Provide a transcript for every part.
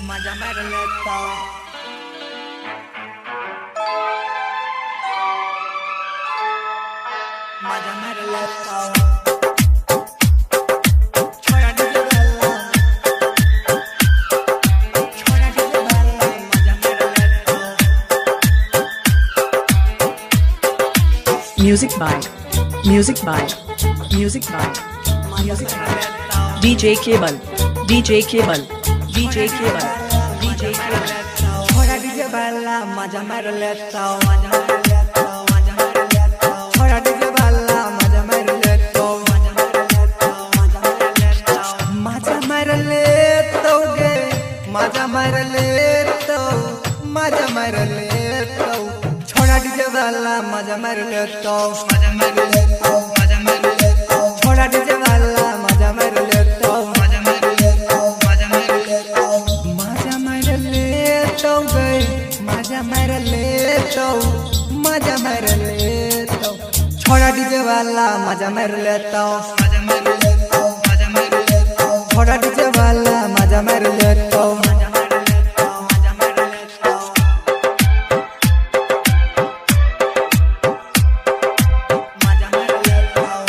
मजा मेरे लेता हूँ। मजा मेरे लेता हूँ। छोड़ा डीजे वाला, छोड़ा डीजे वाला, मजा मेरे लेता हूँ। Music by DJ Cable, DJ Cable, DJ Cable, DJ Cable. छोड़ा डीजे वाला, मजा मेरे लेता हूँ, मजा मेरे लेता हूँ, मजा मेरे लेता हूँ। छोड़ा डीजे वाला, मजा मेरे लेता हूँ, मजा मेरे लेता हूँ, मजा मेरे लेता हूँ। मजा मेरे लेता हूँ गे, मजा मेरे लेता हूँ, मजा मेरे लेता हूँ। छोड़ा डीजे वाला, मजा मेरे लेता हूँ, मजा मेरे लेता हूँ, मजा मेरे लेता हूँ। छोड़ा डीजे वाला, मजा मेरे लेता हूँ, मजा मेरे लेता हूँ, मजा मेरे लेता हूँ। मजा मेरे लेता हूँ गे, मजा मेरे लेता हूँ, मजा मेरे लेता हूँ। छोड़ा डीजे वाला, मजा मेरे लेता हूँ, मजा मेरे लेता हूँ, मजा मेरे लेता हूँ। छोड़ा डीजे वाला, मजा मेरे लेता हूँ, मजा मेरे लेता हूँ, मजा मेरे लेता हूँ। मजा मेरे लेता हूँ।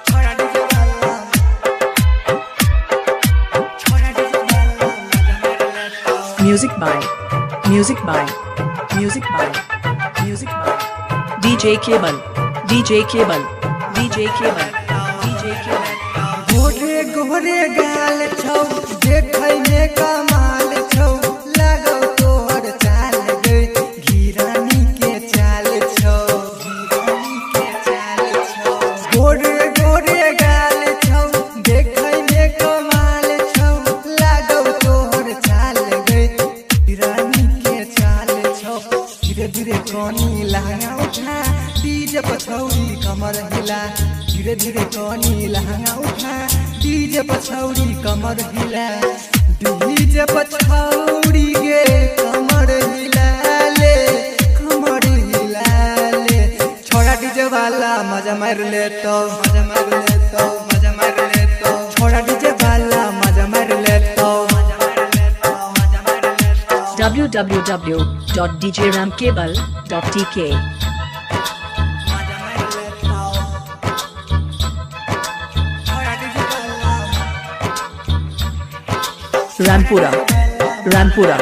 छोड़ा डीजे वाला, छोड़ा डीजे वाला, मजा मेरे लेता हूँ। Music by DJ Cable, DJ Cable, DJ Cable, DJ Cable. गोरे गोरे गाल छौ, देखै में कमाल छौ, लागौ तोहर चाल गे, घिरानी के चाल छौ, घिरानी के चाल छौ। गोरे गोरे गाल छौ, देखै में कमाल छौ, लागौ तोहर चाल गे, घिरानी के चाल छौ। धीरे धीरे कनी लहंगा उठा, डीजे पछौरी कमर हिला। धीरे धीरे कनी लहंगा उठा, डीजे पछौरी कमर हिला। डीजे पछौरी गे कमर हिला ले, कमर हिला ले। छोड़ा डीजे वाला, मजा मार लेतो, मजा मार लेतो, मजा मार लेतो। छोड़ा डीजे वाला, मजा मार लेतो, मजा मार लेतो, मजा मार लेतो। www.djramcable.tk. मजा मार लेतो, छोड़ा डीजे वाला। Rampura.